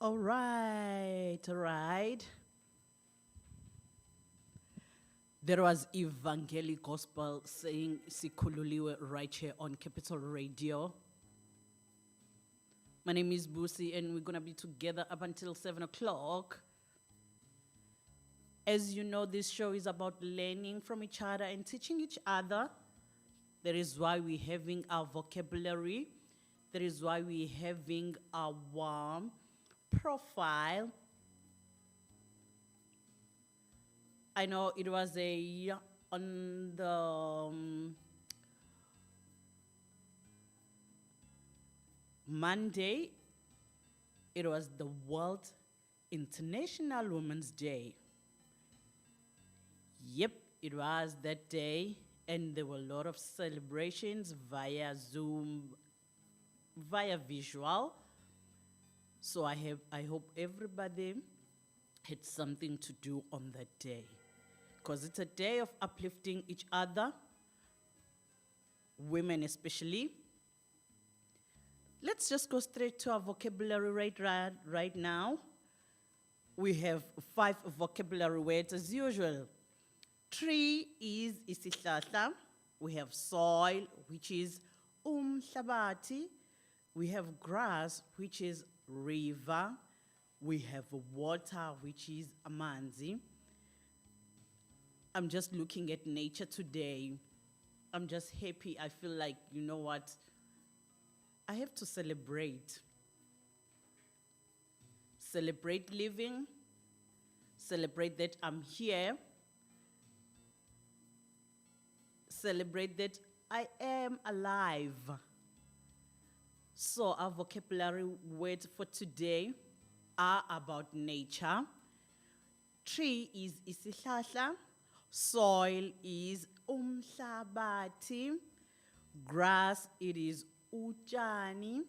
All right, all right. There was Evangelic Gospel saying Sikhululiwe right here on Capital Radio. My name is Busi and we're gonna be together up until 7 o'clock. As you know, this show is about learning from each other and teaching each other. That is why we're having our vocabulary. That is why we're having our profile. I know it was on the Monday, it was the World International Women's Day. Yep, it was that day, and there were a lot of celebrations via Zoom, via visual. So I hope everybody had something to do on that day, because it's a day of uplifting each other, women especially. Let's just go straight to our vocabulary right now. We have 5 vocabulary words as usual. Tree is isihlahla. We have soil, which is umhlabati. We have grass, which is river. We have water, which is amanzi. I'm just looking at nature today. I'm just happy. I feel like, you know what? I have to celebrate. Celebrate living. Celebrate that I'm here. Celebrate that I am alive. So our vocabulary words for today are about nature. Tree is isihlahla. Soil is umhlabati. Grass, it is utshani.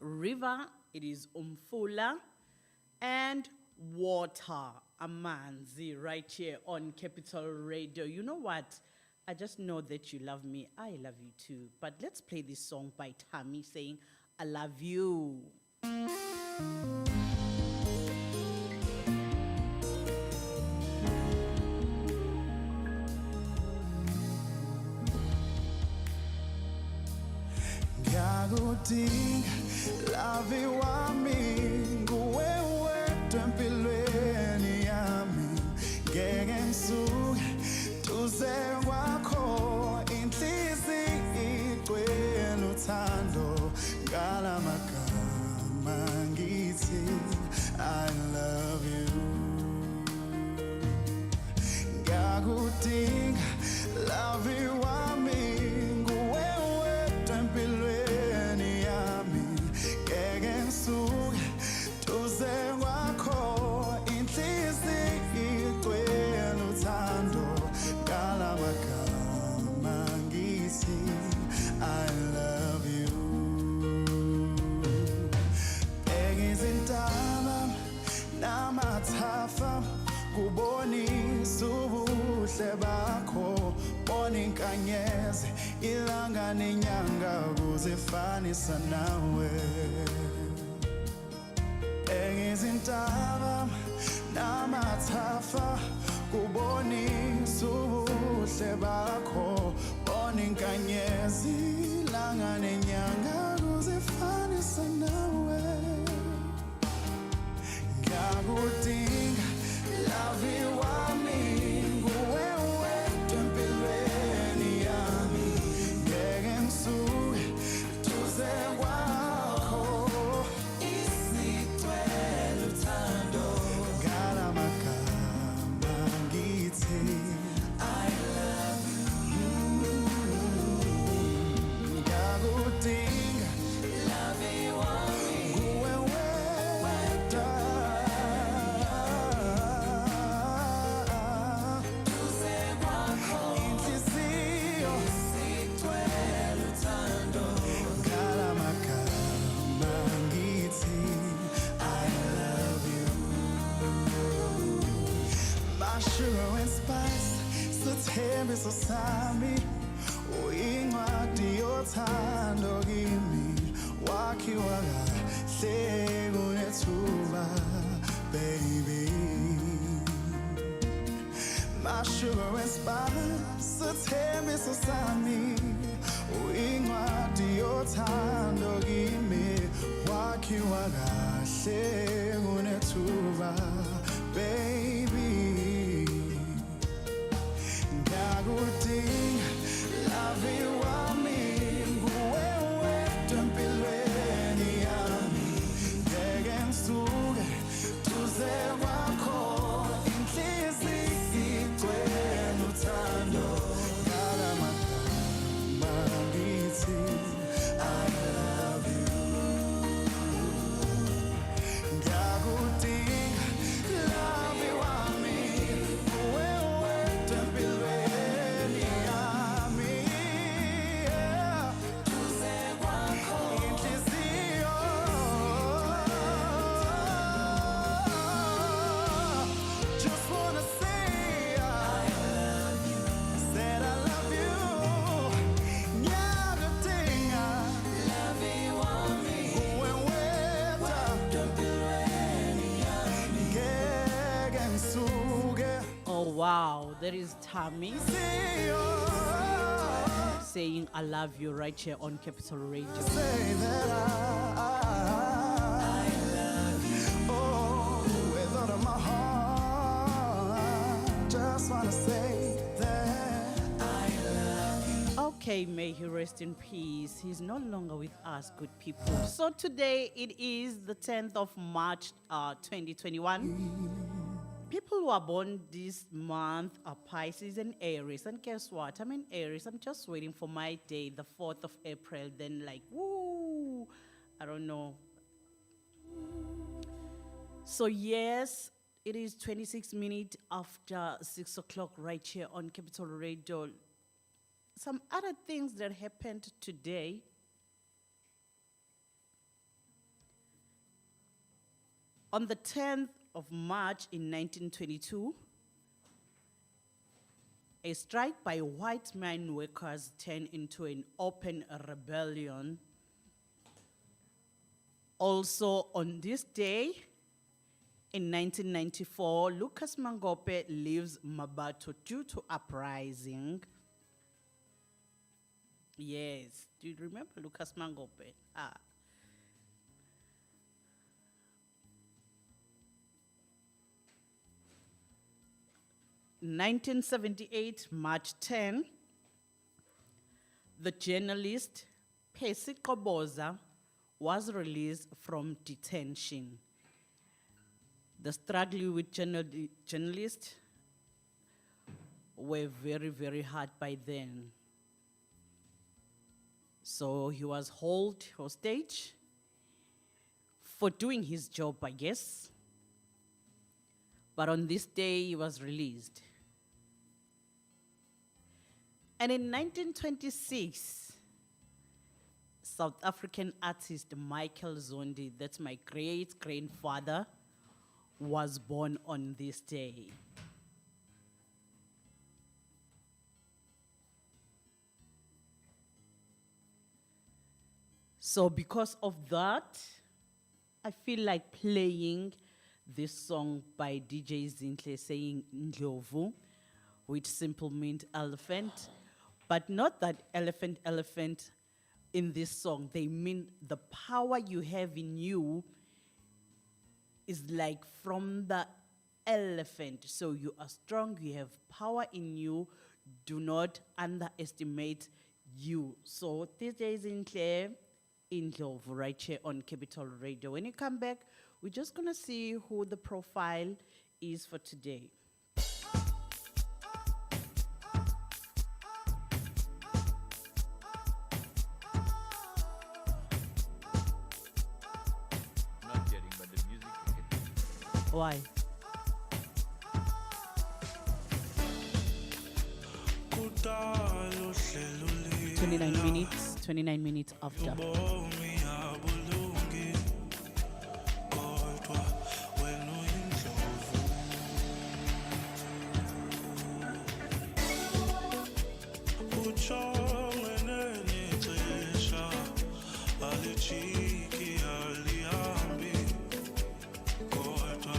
River, it is umfula. And water, amanzi, right here on Capital Radio. You know what? I just know that you love me. I love you too. But let's play this song by Tammy saying, I love you. Ngiyakudinga lavi wami nguwe wedwa empilweni yami ngeke ngisuke duze kwakho inhliziyo igcwele uthando ngalamagama ngithi I love you. Ngiyakudinga lavi wami nguwe wedwa empilweni yami ngeke ngisuke duze kwakho inhliziyo igcwele uthando ngalamagama ngithi I love you. Engizintaba namathafa kubonisa ubuhle bakho, bona inkanyezi ilanga nenyanga kuzifanisa nawe. Engizintaba namathafa kubonisa ubuhle bakho, bona inkanyezi ilanga nenyanga kuzifanisa nawe. Ngiyakudinga lavi wami nguwe wedwa empilweni yami ngeke ngisuke duze kwakho isigcwele uthando ngalamagama ngithi I love you. Ngiyakudinga lavi wami nguwe wedwa sugar and spice, sithembiso sami, uyincwadi yothando kimi, wakhiwa kahle kunethuba. sugar and spice, sithembiso sami, uyincwadi yothando kimi, wakhiwa kahle kunethuba, baby. Ngiyakudinga, love wami, nguwe wedwa empilweni yami, ngeke ngisuke duze kwakho, inhliziyo igcwele uthando, ngalamagama ngithi I love you. Ngiyakudinga, love wami, nguwe wedwa empilweni yami, duze kwakho, inhliziyo. Just wanna say I love you, said I love you. Ngiyakudinga, love wami, nguwe wedwa empilweni yami, ngeke ngisuke Oh wow, there is Tammy siyo. saying I love you right here on Capital Radio. Say that I love you. Oh, with all of my heart, just wanna say that I love you. Okay, may he rest in peace. He's no longer with us, good people. So today it is the 10th of March, 2021. People who are born this month are Pisces and Aries. And guess what? I'm in Aries. I'm just waiting for my day, the 4th of April. Then like, woo, I don't know. So yes, it is 26 minutes after 6 o'clock right here on Capital Radio. Some other things that happened today. On the 10th of March in 1922, a strike by white mine workers turned into an open rebellion. Also on this day, in 1994, Lucas Mangope leaves Mabato due to uprising. Yes, do you remember Lucas Mangope? 1978, March 10, the journalist Percy Koboza was released from detention. The struggle with journalists were very, very hard by then. So he was held hostage for doing his job, I guess. But on this day, he was released. And in 1926, South African artist Michael Zondi, that's my great-grandfather, was born on this day. So because of that, I feel like playing this song by DJ Zinhle saying Ndlovu, which simply means elephant, but not that elephant in this song. They mean the power you have in you is like from the elephant. So you are strong, you have power in you. Do not underestimate you. So this is Zinhle in Ndlovu right here on Capital Radio. When you come back, we're just gonna see who the profile is for today. Not getting, but the music you get. Why? Kudala uhlelo lila, 29 minutes after. ubomi abulungi, kodwa wena uyindlovu. Ujongene nexesha, alijiki alihambi, kodwa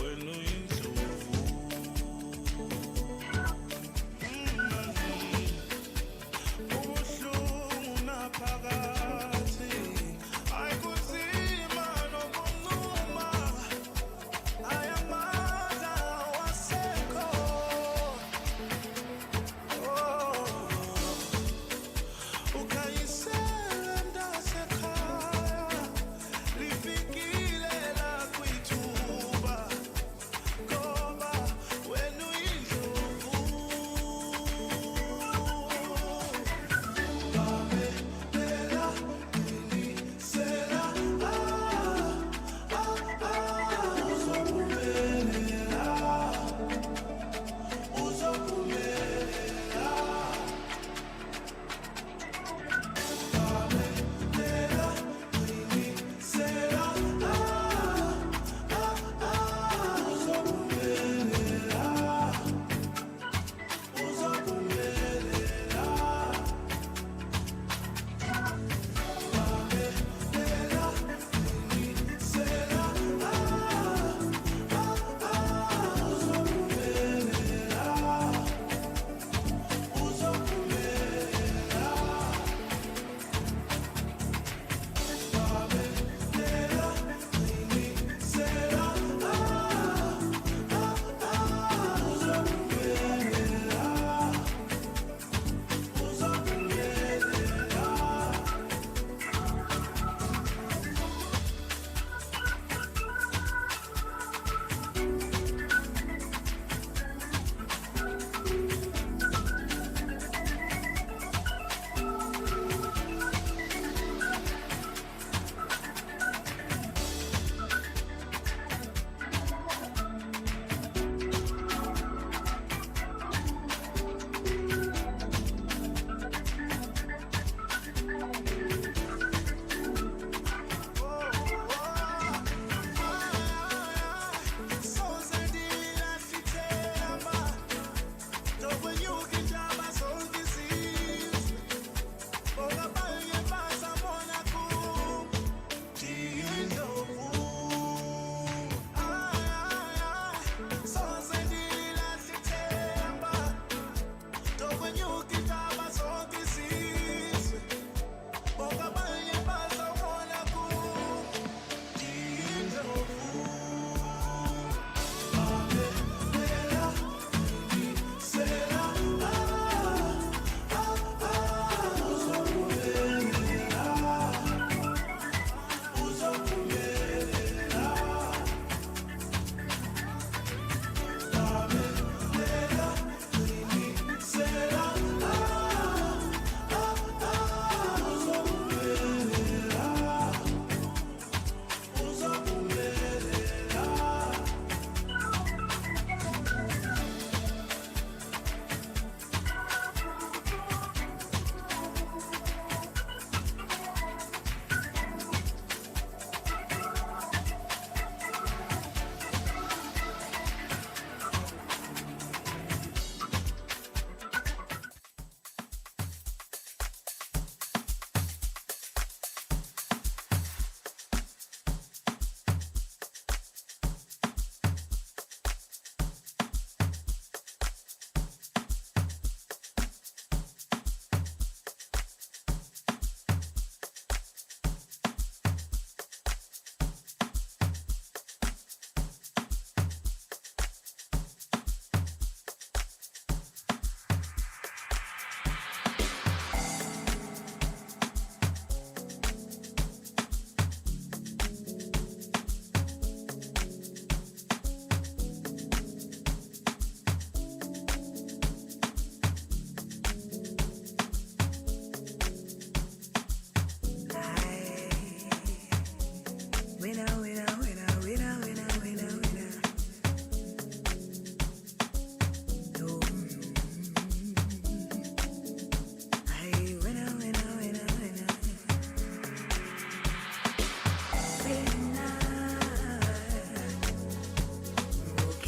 wena uyindlovu.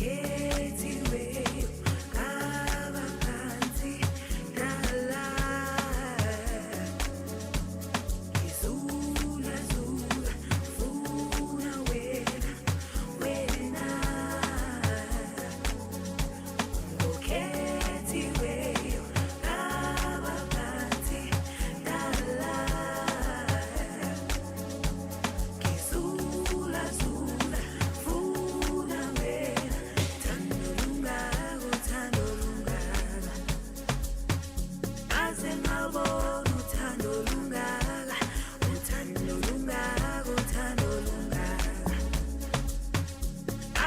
ukhethiweyo abaphansi dala ngizula zula funa wena wena ukhethiweyo abaphansi dala ngizula zula funa wena thando lungako thando lungaka aze ngabona uthando lungaka uthando lungako uthando lungaka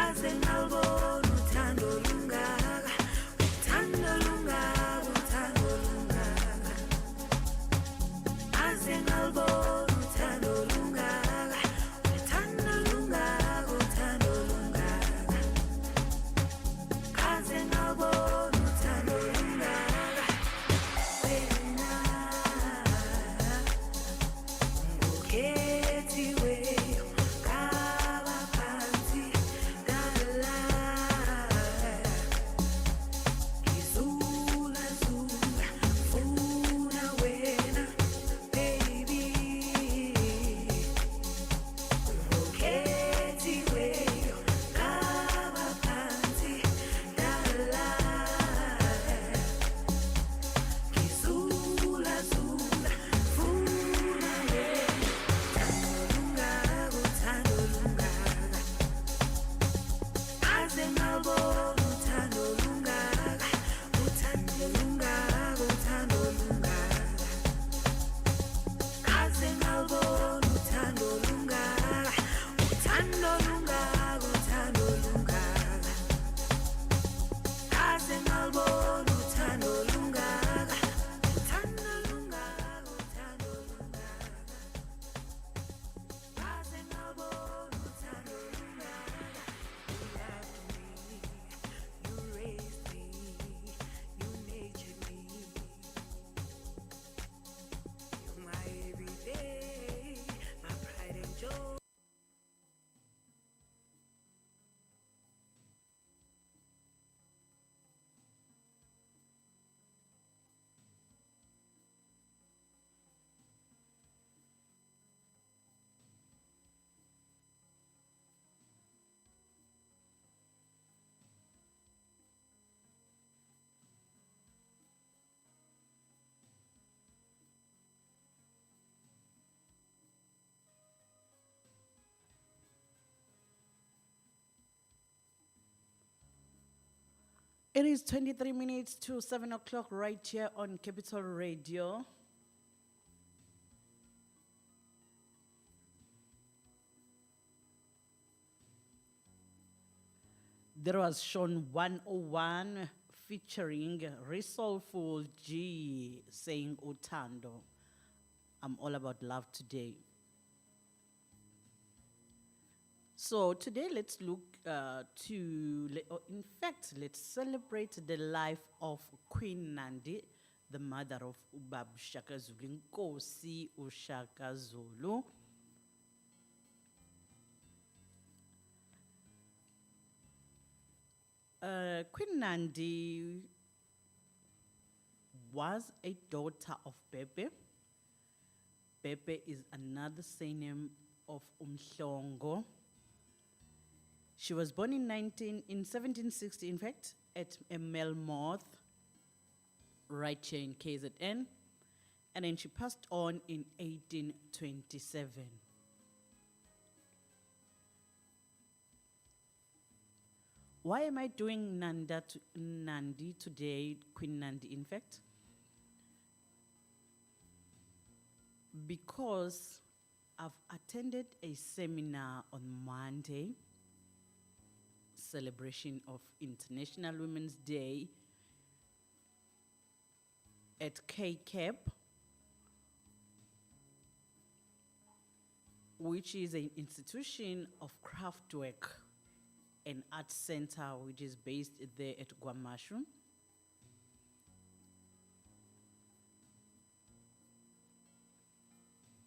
aze ngabona uthando lungaka uthando lungako uthando lungaka aze ngabona uthando lungaka uthando lungako uthando lungaka aze ngabona uthando lungaka wena ukhethiweyo kabaphansi dala ngizula zula funa wena baby ukhethiweyo kabaphansi dala ngizula zula funa wena thando lungako aze ngabona uthando lungaka uthando lungako uthando lungaka aze ngabona uthando lungaka uthando lungako uthando lungaka aze ngabona uthando lungaka uthando lungako uthando lungaka aze ngabona uthando lungaka you loved me you raised me you nurtured me you're my everyday my pride and joy. It is 23 minutes to 7 o'clock right here on Capital Radio. There was Sean 101 featuring Resoulful G saying Utando. I'm all about love today. So today let's look in fact, let's celebrate the life of Queen Nandi, the mother of Ubab Shaka Zulu, Nkosi uShaka Zulu. Queen Nandi was a daughter of Bebe. Bebe is another surname of Umhlongo. She was born in 1760, in fact, at Melmoth, right here in KZN, and then she passed on in 1827. Why am I doing Nandi today, Queen Nandi, in fact? Because I've attended a seminar on Monday, celebration of International Women's Day at KCAP, which is an institution of craftwork and art center, which is based there at Guamashu.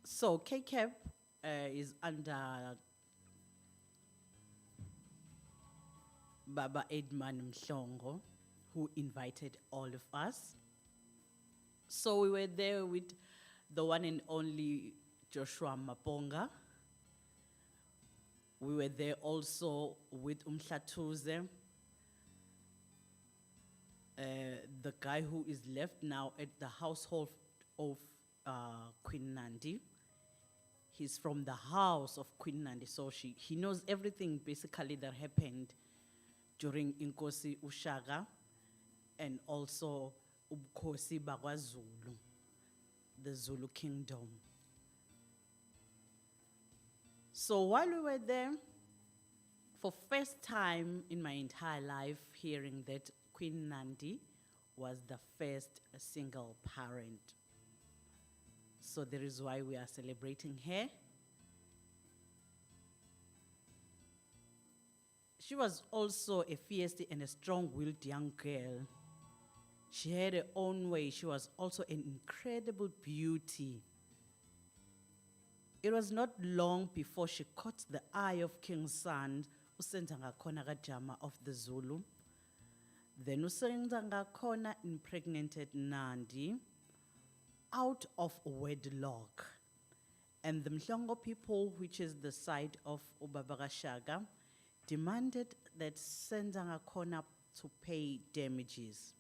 So KCAP is under Baba Edman Mhlongo, who invited all of us. So we were there with the one and only Joshua Maponga. We were there also with Umhlatuze, the guy who is left now at the household of Queen Nandi. He's from the house of Queen Nandi, so he knows everything basically that happened during Inkosi Ushaga and also Ubkosi Bagwazulu, the Zulu kingdom. So while we were there, for first time in my entire life, hearing that Queen Nandi was the first single parent. So that is why we are celebrating her. She was also a fierce and a strong-willed young girl. She had her own way. She was also an incredible beauty. It was not long before she caught the eye of King Sand, uSenzangakhona kaJama of the Zulu. Then uSenzangakhona impregnated Nandi out of wedlock. And the Mhlongo people, which is the side of Ubaba kaShaka, demanded that Senzangakhona to pay damages.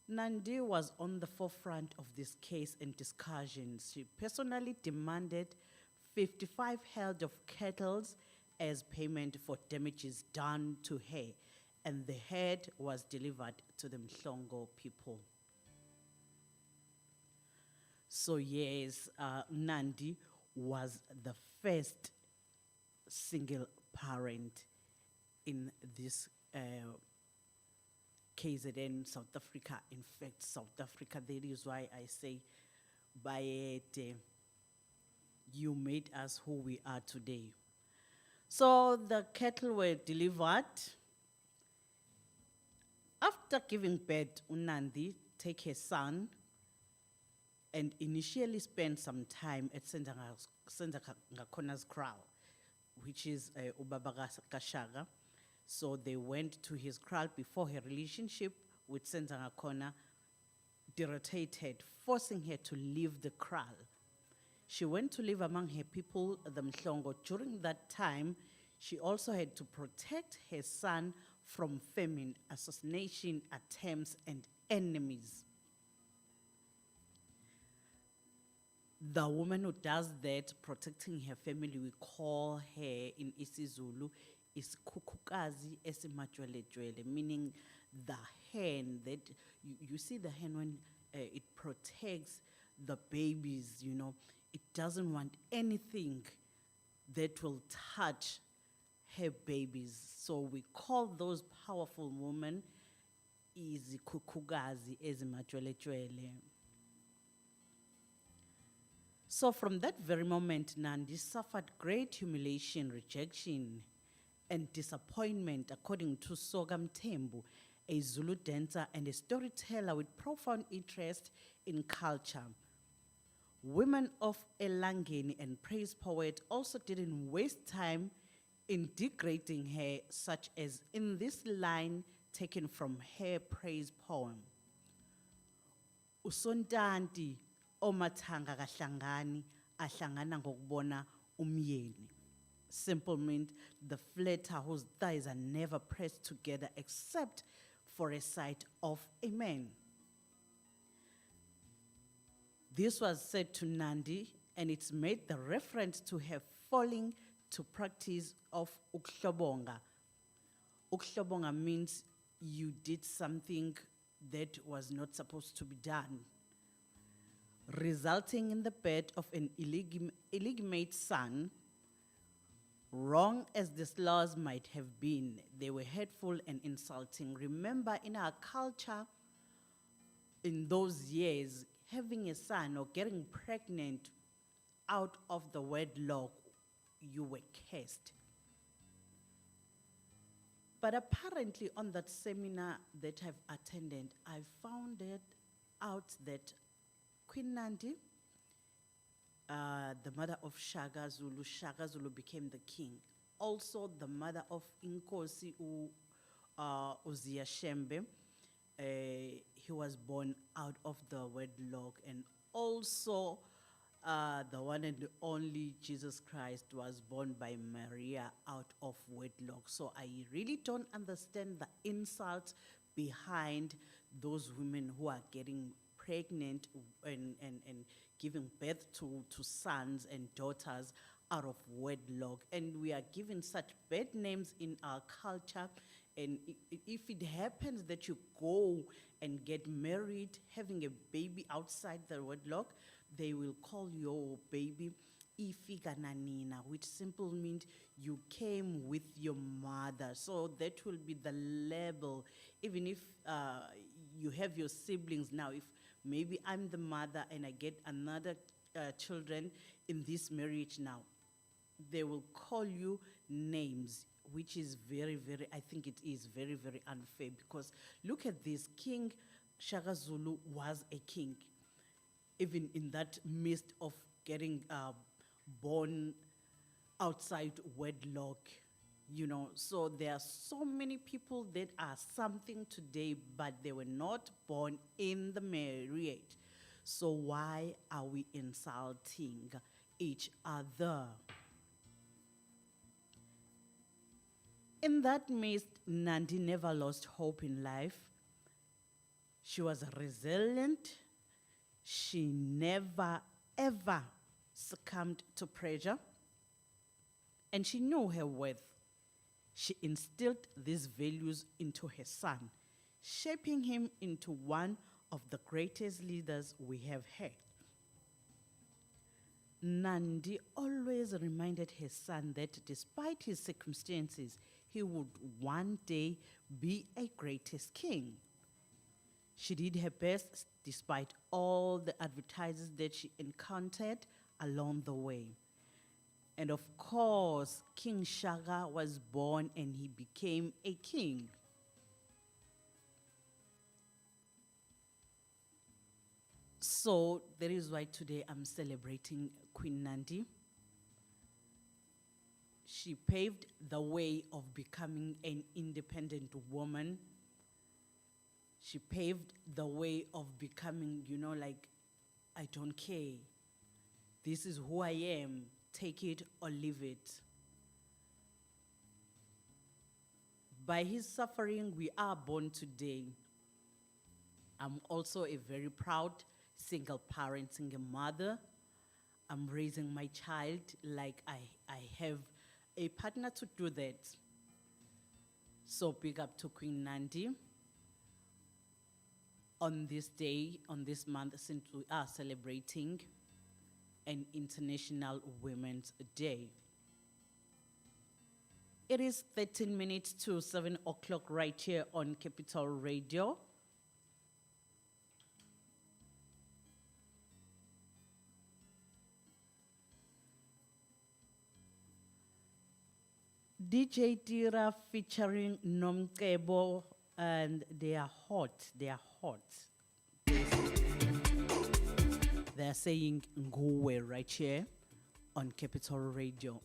Nandi was on the forefront of this case and discussions. She personally demanded 55 head of cattle as payment for damages done to her, and the head was delivered to the Mhlongo people. So yes, Nandi was the first single parent in this KZN, South Africa. In fact, South Africa, that is why I say, Bayete, you made us who we are today. So the cattle were delivered. After giving birth, Unandi take her son and initially spent some time at Senzangakhona's kraal, which is Ubaba kaShaka. So they went to his kraal before her relationship with Senzangakhona deteriorated, forcing her to leave the kraal. She went to live among her people, the Mhlongo. During that time, she also had to protect her son from famine, assassination attempts, and enemies. The woman who does that, protecting her family, we call her in isiZulu, is kukukazi esimajwelejwele, meaning the hen that, you see the hen when it protects the babies, you know, it doesn't want anything that will touch her babies. So we call those powerful women izikukukazi esimajwelejwele. So from that very moment, Nandi suffered great humiliation, rejection, and disappointment, according to Sogam Tembu, a Zulu dancer and a storyteller with profound interest in culture. Women of Elangeni and praise poet also didn't waste time in degrading her, such as in this line taken from her praise poem. Usontanti omathanga kahlangani ahlangana ngokubona umyeni. Simple means the flatter whose thighs are never pressed together except for a sight of a man. This was said to Nandi, and it's made the reference to her falling to practice of ukhlobonga. Ukhlobonga means you did something that was not supposed to be done, resulting in the birth of an illegitimate son. Wrong as these laws might have been, they were hurtful and insulting. Remember, in our culture, in those years, having a son or getting pregnant out of the wedlock, you were cursed. But apparently on that seminar that I've attended, I found out that Queen Nandi, the mother of Shaka Zulu became the king. also the mother of Inkosi Uziyashembe. He was born out of the wedlock, and also the one and only Jesus Christ was born by Maria out of wedlock. So I really don't understand the insult behind those women who are getting pregnant and giving birth to sons and daughters out of wedlock. And we are given such bad names in our culture. And if it happens that you go and get married, having a baby outside the wedlock, they will call your baby Ifigananina, which simple means you came with your mother. So that will be the label. Even if you have your siblings now, if maybe I'm the mother and I get another children in this marriage now, they will call you names, which is very, very, I think it is very, very unfair, because look at this, King Shaka Zulu was a king, even in that midst of getting born outside wedlock, you know. So there are so many people that are something today, but they were not born in the marriage. So why are we insulting each other? In that midst, Nandi never lost hope in life. She was resilient. She never, ever succumbed to pressure. And she knew her worth. She instilled these values into her son, shaping him into one of the greatest leaders we have had. Nandi always reminded her son that despite his circumstances, he would one day be a greatest king. She did her best despite all the advertisers that she encountered along the way. And of course, King Shaka was born and he became a king. So that is why today I'm celebrating Queen Nandi. She paved the way of becoming an independent woman. She paved the way of becoming, you know, like, I don't care. This is who I am. Take it or leave it. By his suffering, we are born today. I'm also a very proud single parent, single mother. I'm raising my child like I have a partner to do that. So big up to Queen Nandi. On this day, on this month, since we are celebrating an International Women's Day. It is 13 minutes to 7 o'clock right here on Capital Radio. DJ Tira featuring Nomkebo, and they are hot, they are hot. They are saying Nguwe right here on Capital Radio.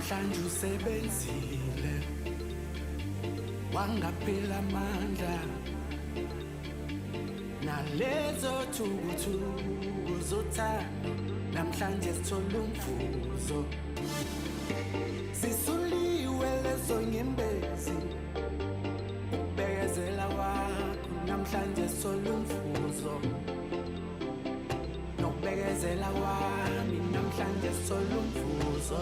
namhlanje usebenzile wangaphela amandla nalezo thukuthuku zothando namhlanje sithola umvuzo sisuliwe lezo nyembezi ukubekezela wakho namhlanje sithola umvuzo nokubekezela wami namhlanje sithola umvuzo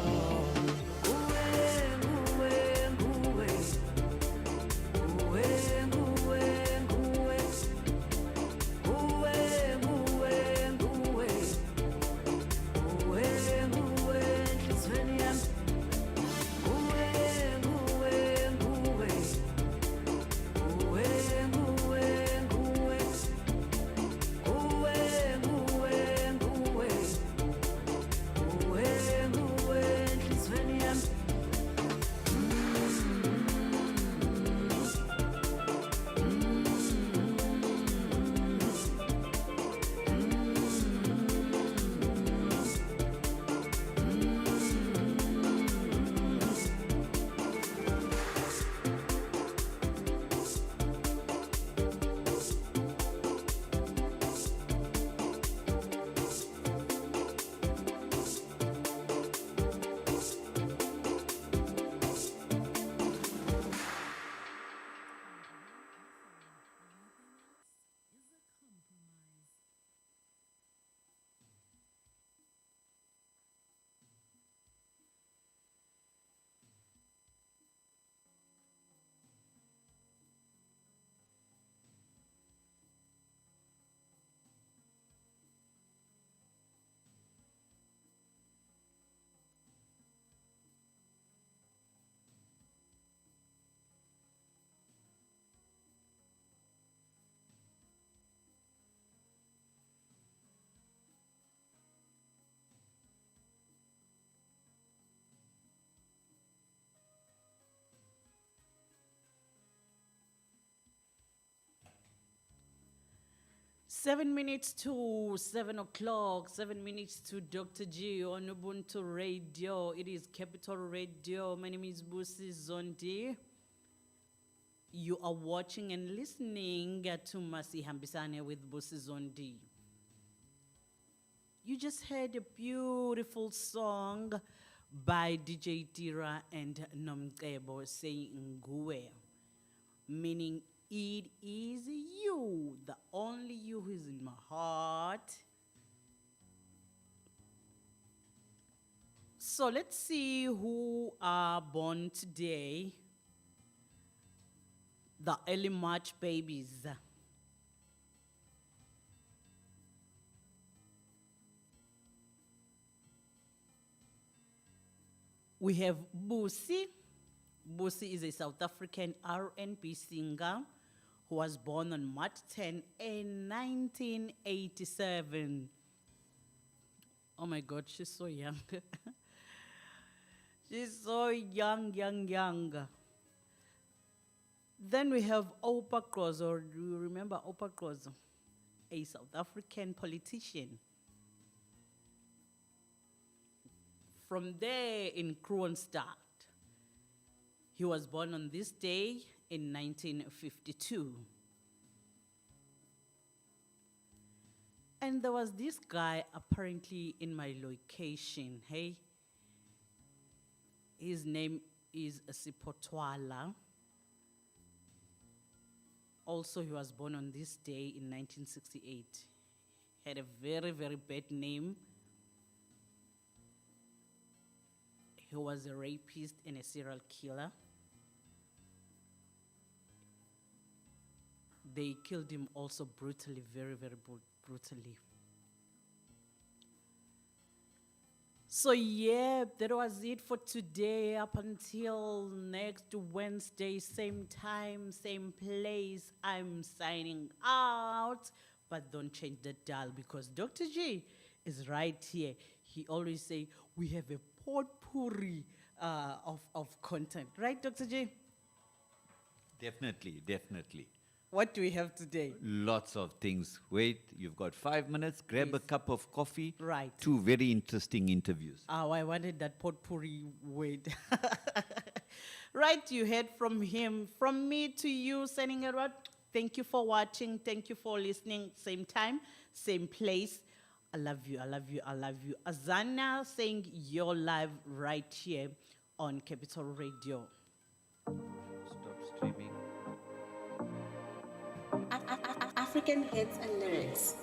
Seven minutes to 7 o'clock, 7 minutes to Dr. G on Ubuntu Radio. It is Capital Radio. My name is Busi Zondi. You are watching and listening to Masi Hambisane with Busi Zondi. You just heard a beautiful song by DJ Tira and Nomkebo saying Nguwe, meaning it is you, the only you who is in my heart. So let's see who are born today. The early March babies. We have Busi. Busi is a South African R&B singer who was born on March 10 in 1987. Oh my God, she's so young. She's so young. Then we have Opa Krozo. Do you remember Opa Krozo? A South African politician. From there in Kroonstad. He was born on this day in 1952. And there was this guy apparently in my location, hey? His name is Sipotwala. Also, he was born on this day in 1968. Had a very, very bad name. He was a rapist and a serial killer. They killed him also brutally, very, very brutally. So yeah, that was it for today. Up until next Wednesday, same time, same place, I'm signing out. But don't change the dial because Dr. G is right here. He always say, we have a potpourri of content. Right, Dr. G? Definitely. What do we have today? Lots of things. Wait, you've got 5 minutes. Grab a cup of coffee. Right. 2 very interesting interviews. Oh, I wanted that potpourri word. Right, you heard from him. From me to you, sending it out. Thank you for watching. Thank you for listening. Same time, same place. I love you, I love you, I love you. Azana saying you're live right here on Capital Radio. Stop streaming. African hits and lyrics.